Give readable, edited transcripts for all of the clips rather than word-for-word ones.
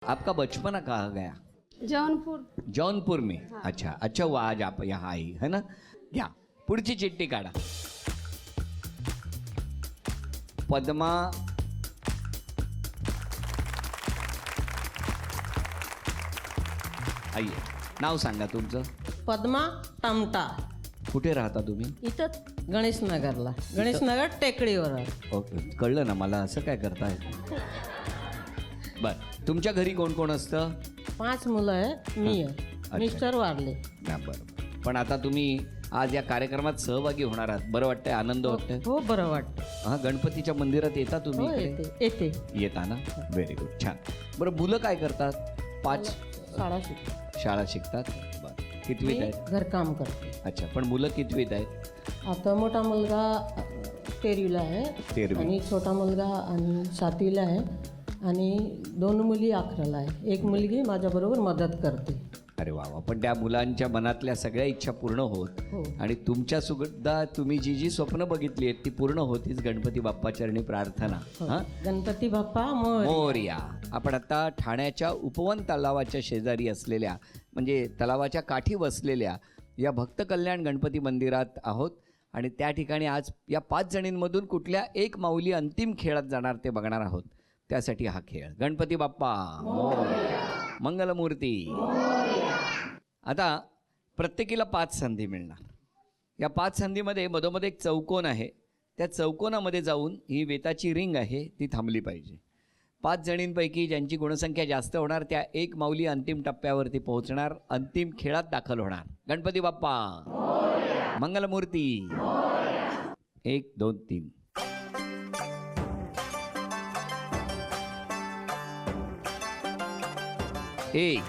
आपका बचपना कहाँ गया? जौनपुर। जौनपुर में। हाँ। अच्छा अच्छा हुआ आज आप यहाँ आई है ना. घ्या पुढची चिठ्ठी काढा. पद्मा आई नाव सांगा तुमचं. पद्मा टमटा. कुठे राहता तुम्ही? इथं गणेशनगरला. गणेशनगर टेकडीवर. ओके कळलं ना मला. असं काय करताय? बर तुमच्या घरी कोण कोण असतं? 5 मुलं आहे. मी आहे. मिस्टर वारले. बरं पण आता तुम्ही आज या कार्यक्रमात सहभागी होणार आहात. बरं वाटतंय? आनंद वाटतंय? हो बरं वाटतं. हा गणपतीच्या मंदिरात येता तुम्ही हो इकडे? येते. येता ना. व्हेरी गुड छान. बरं मुलं काय करतात? 5 शाळा शिकते. शाळा शिकतात. बरं कितवीत आहेत? घरकाम करते. अच्छा पण मुलं कितवीत आहेत? आता मोठा मुलगा 13वीला आहे. 13वी. आणि छोटा मुलगा आणि 7वीला आहे. आणि 2 मुली 11ला आहे. एक मुलगी माझ्याबरोबर मदत करते. अरे वा वा. पण त्या मुलांच्या मनातल्या सगळ्या इच्छा पूर्ण होत हो. आणि तुमच्या सुद्धा तुम्ही जी जी स्वप्न बघितली आहेत ती पूर्ण होतीच. गणपती बाप्पा चरणी प्रार्थना. हां गणपती बाप्पा मोरया. मोरया. आपण आता ठाण्याच्या उपवन तलावाच्या शेजारी असलेल्या म्हणजे तलावाच्या काठी बसलेल्या या भक्त कल्याण गणपती मंदिरात आहोत आणि त्या ठिकाणी आज या 5 जणींमधून कुठल्या एक माऊली अंतिम खेळात जाणार ते बघणार आहोत. त्यासाठी हा खेळ. गणपती बाप्पा मोरया. मंगलमूर्ती. आता प्रत्येकीला 5 संधी मिळणार. या 5 संधीमध्ये मधोमध एक चौकोन आहे. त्या चौकोनामध्ये जाऊन ही वेताची रिंग आहे ती थांबली पाहिजे. 5 जणींपैकी ज्यांची गुणसंख्या जास्त होणार त्या एक माऊली अंतिम टप्प्यावरती पोहोचणार. अंतिम खेळात दाखल होणार. गणपती बाप्पा मंगलमूर्ती. 1 2 3. एक.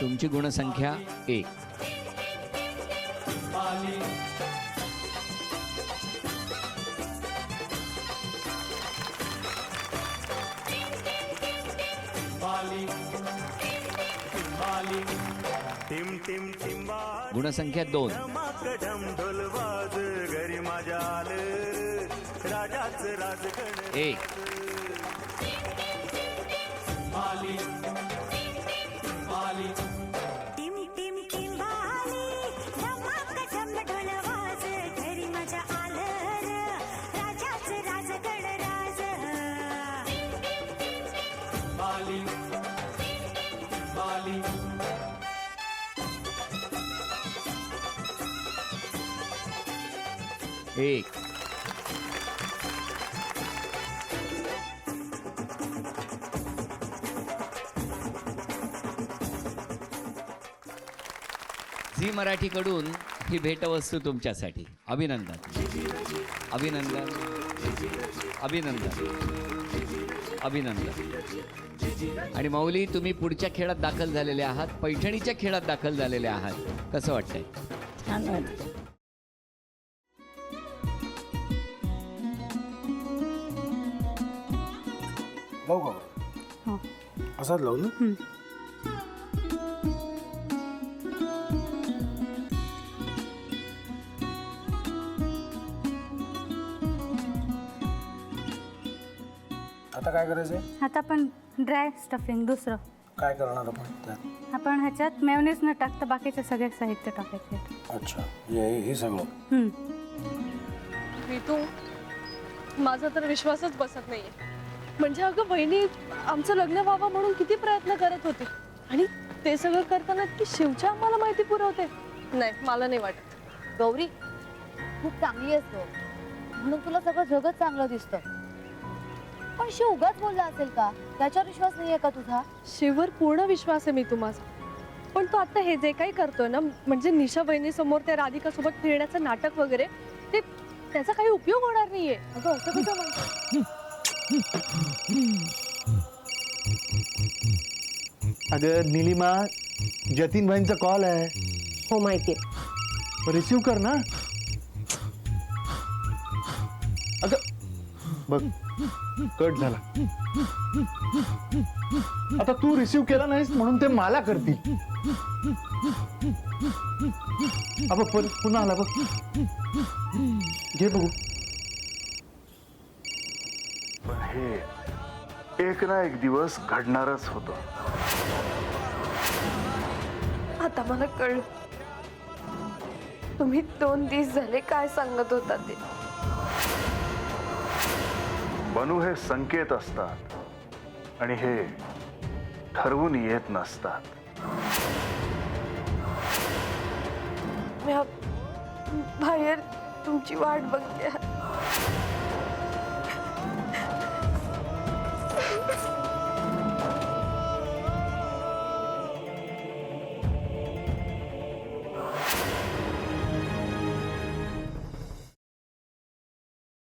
तुमची गुणसंख्या 1. गुणसंख्या 2. एक. एक. झी मराठीकडून ही भेटवस्तू तुमच्यासाठी. अभिनंदन अभिनंदन अभिनंदन अभिनंदन. आणि माऊली तुम्ही पुढच्या खेळात दाखल झालेले आहात. पैठणीच्या खेळात दाखल झालेले आहात. कसं वाटतंय? छान वाटतं. लावू का? हो. असाच लावू ना. आता काय करायचंय? आता आपण ड्राय स्टफिंग दुसरं काय करणार आपण त्यात? आपण ह्याच्यात मेयोनीज न टाकता बाकीचे सगळे साहित्य टाकायचे. अच्छा हे सगळं. मी तू माझा तर विश्वासच बसत नाहीये. म्हणजे अगं बहिणी आमचं लग्न व्हावं म्हणून किती प्रयत्न करत होते आणि ते सगळं करताना की शिवच्या आम्हाला माहिती पुरवते. नाही मला नाही वाटत. गौरी खूप चांगली असतो म्हणून तुला सगळं जगत चांगलं दिसतं. पण शिव उगाच बोलला असेल का? त्याच्यावर विश्वास नाहीये का तुझा? शिववर पूर्ण विश्वास आहे मी तुम्हाला. पण तो आता हे जे काही करतोय ना म्हणजे निशा बहिणी समोर त्या राधिका सोबत फिरण्याचं नाटक वगैरे ते त्याचा काही उपयोग होणार नाहीये. अगं असं कसं म्हणतो? अगं निलिमा जतीन भाईंचा कॉल आहे. हो माहितीये. रिसीव कर ना. अगं बघ कट झाला. आता तू रिसीव केला नाहीस म्हणून ते मला करतील. पुन्हा आला बघ. घे बघू. हे एक ना एक दिवस घडणारच होतं. आता मला कळलं तुम्ही 2 दिवस झाले काय सांगत होता ते. बनू हे संकेत असतात आणि हे ठरवून येत नसतात. मी बाहेर तुमची वाट बघते.